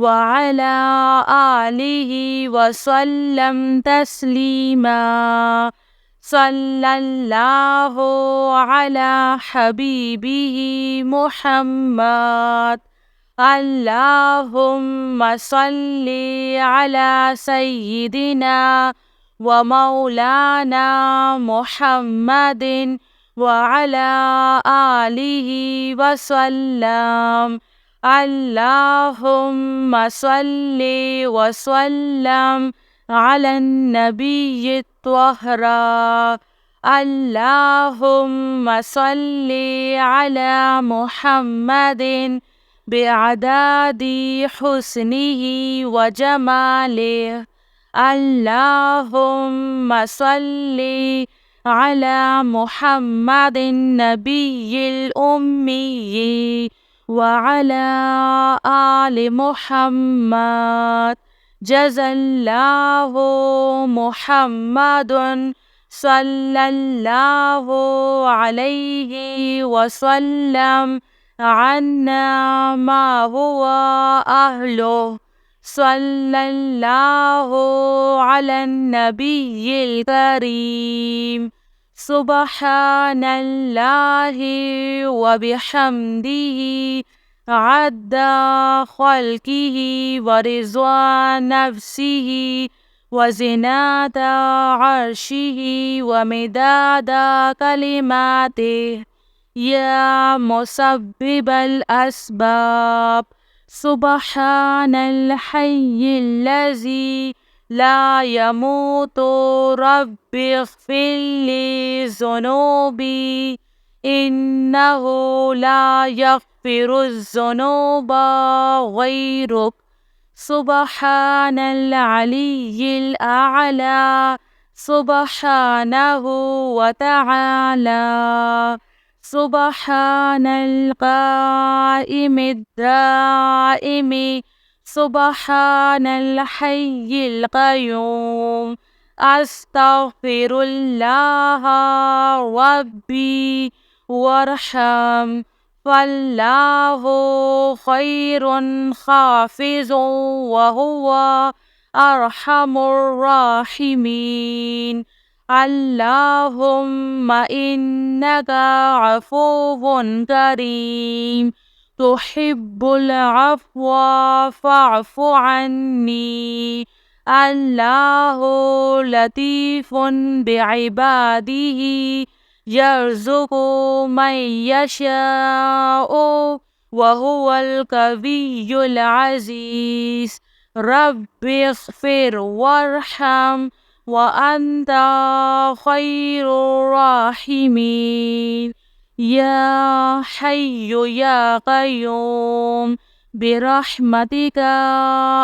وعلى آله وسلم تسليما. صلى الله على حبيبه محمد. اللهم صل على سيدنا ومولانا محمد وعلى آله وسلم. اللهم صل وسلم على النبي الطاهر. اللهم صل على محمد بعدد حسنه وجماله. اللهم صل على محمد النبي الأمي وعلى آل محمد. جزى الله محمد صلى الله عليه وسلم عنا ما هو أهله. صلى الله على النبي الكريم. سبحان الله وبحمده عد خلقه ورضوان نفسه وزنة عرشه ومداد كلماته. يا مسبب الأسباب سبحان الحي الذي لا يموت. رب اغفر لي ذنوبي إنه لا يغفر الذنوب غيرك. سبحان العلي الأعلى سبحانه وتعالى. سبحان القائم الدائم سبحان الحي القيوم. أستغفر الله ربي وارحم. فالله خير حافظ وهو أرحم الراحمين. اللهم إنك عفو كريم تحب العفو فاعف عني. الله لطيف بعباده يرزق من يشاء وهو القوي العزيز. رب اغفر وارحم وأنت خير الراحمين. يا حي يا قيوم برحمتك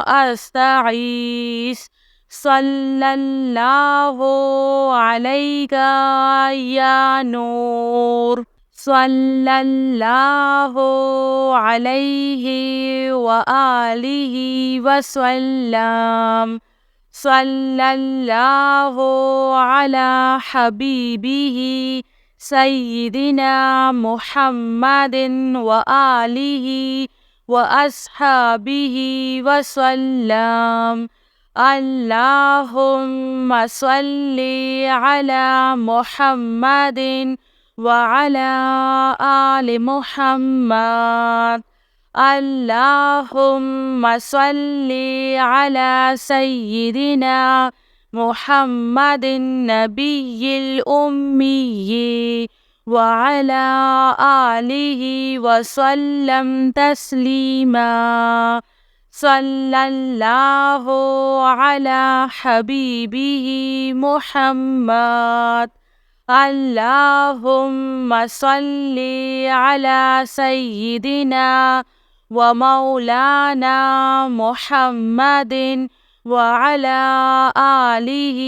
أستغيث. صلى الله عليك يا نور. صلى الله عليه وآله وسلم. صلى الله على حبيبه سيدنا محمد وآله وأصحابه وسلم. اللهم صل على محمد وعلى آل محمد. اللهم صل على سيدنا محمد النبي الأمي وعلى آله وسلم تسليما. صلى الله على حبيبه محمد. اللهم صل على سيدنا ومولانا محمد وعلى آله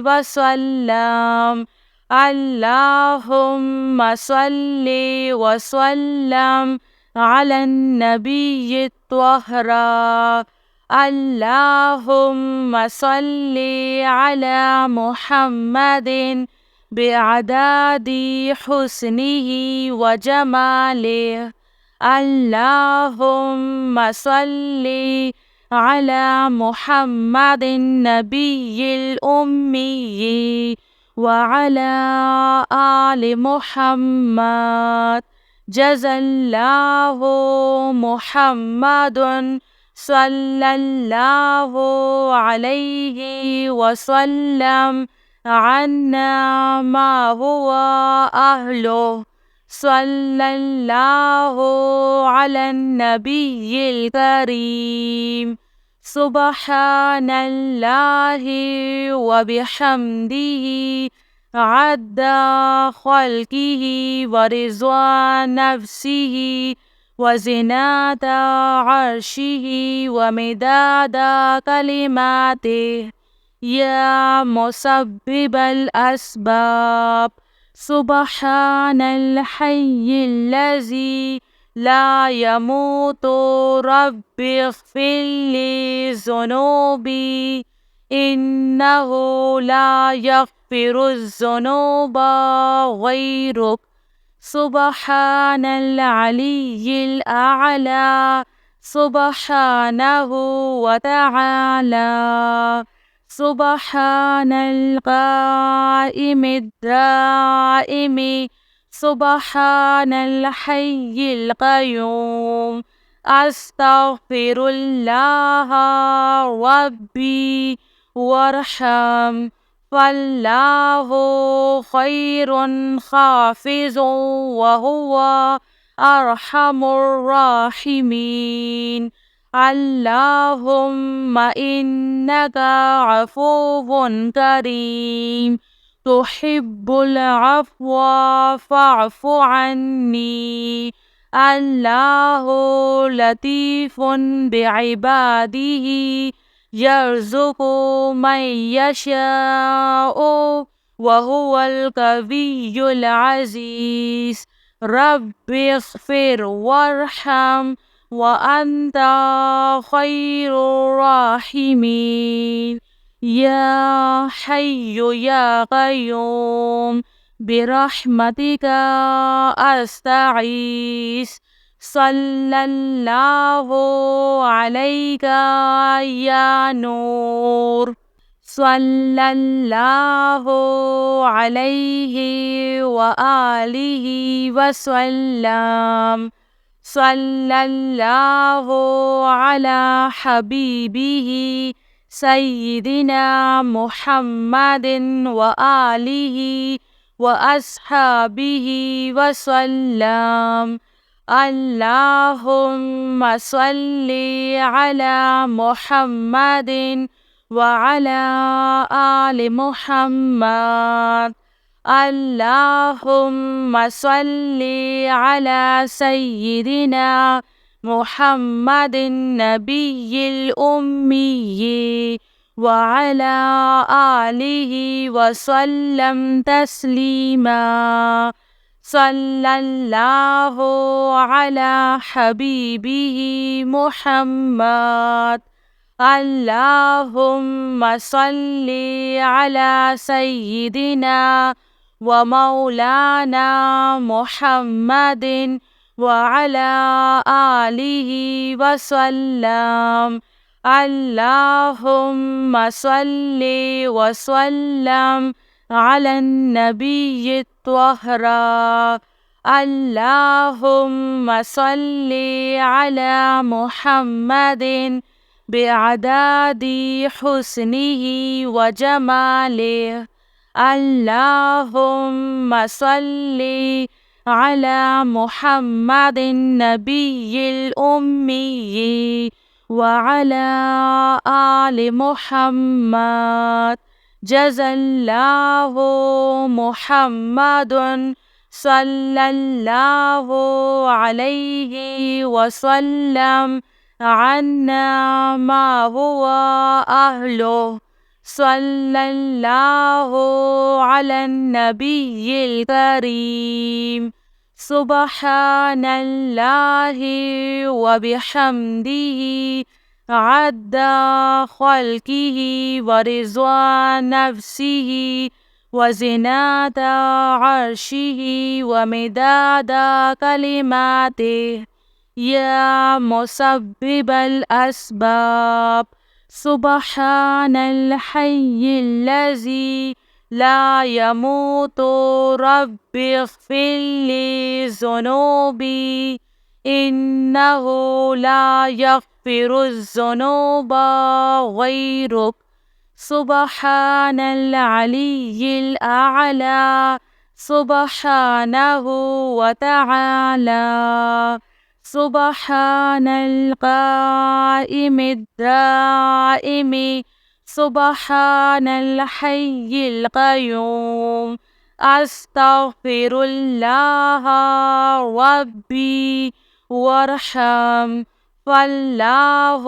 وسلم. اللهم صل وسلم على النبي الطاهر. اللهم صل على محمد بعدد حسنه وجماله. اللهم صل على محمد النبي الأمي وعلى آل محمد. جزى الله محمد صلى الله عليه وسلم عنا ما هو أهله. صلى الله على النبي الكريم. سبحان الله وبحمده عد خلقه ورضا نفسه وزنة عرشه ومداد كلماته. يا مسبب الأسباب سبحان الحي الذي لا يموت. رب اغفر لي ذنوبي إنه لا يغفر الذنوب غيرك. سبحان العلي الأعلى سبحانه وتعالى. سبحان القائم الدائم سبحان الحي القيوم. أستغفر الله ربي وارحم فالله خير حافظ وهو أرحم الراحمين. اللهم إنك عفو كريم تحب العفو فاعف عني. الله لطيف بعباده يرزق من يشاء وهو القوي العزيز. رب اغفر وارحم وأنت خير الراحمين. يا حي يا قيوم برحمتك أستغيث. صلى الله عليك يا نور. صلى الله عليه وآله وسلم. صلى الله على حبيبه سيدنا محمد وآله وأصحابه وسلم. اللهم صل على محمد وعلى آل محمد. اللهم صل على سيدنا محمد النبي الأمي وعلى آله وسلم تسليما. صلى الله على حبيبه محمد. اللهم صل على سيدنا ومولانا محمد وعلى آله وسلم. اللهم صل وسلم على النبي الطاهر. اللهم صل على محمد بعدد حسنه وجماله. اللهم صل على محمد النبي الأمي وعلى آل محمد. جزى الله محمد صلى الله عليه وسلم عنا ما هو أهله. صلى الله على النبي الكريم. سبحان الله وبحمده عد خلقه ورضا نفسه وزنة عرشه ومداد كلماته. يا مسبب الأسباب. سبحان الحي الذي لا يموت. رب اغفر لي ذنوبي إنه لا يغفر الذنوب غيرك. سبحان العلي الأعلى سبحانه وتعالى. سبحان القائم الدائم سبحان الحي القيوم. أستغفر الله ربي وارحم فالله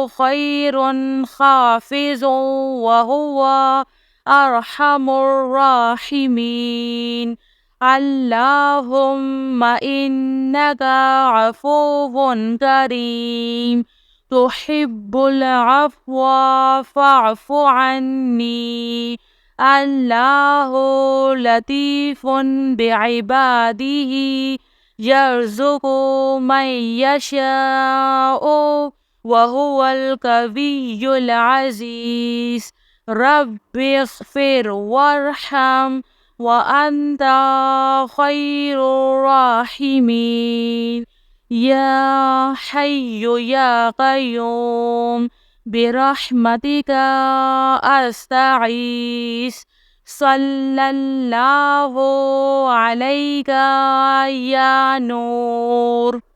خير حافظ وهو أرحم الراحمين. اللهم إنك عفو كريم تحب العفو فاعف عني. الله لطيف بعباده يرزق من يشاء وهو القوي العزيز. رب اغفر وارحم وأنت خير الراحمين. يا حي يا قيوم برحمتك أستغيث. صلى الله عليك يا نور.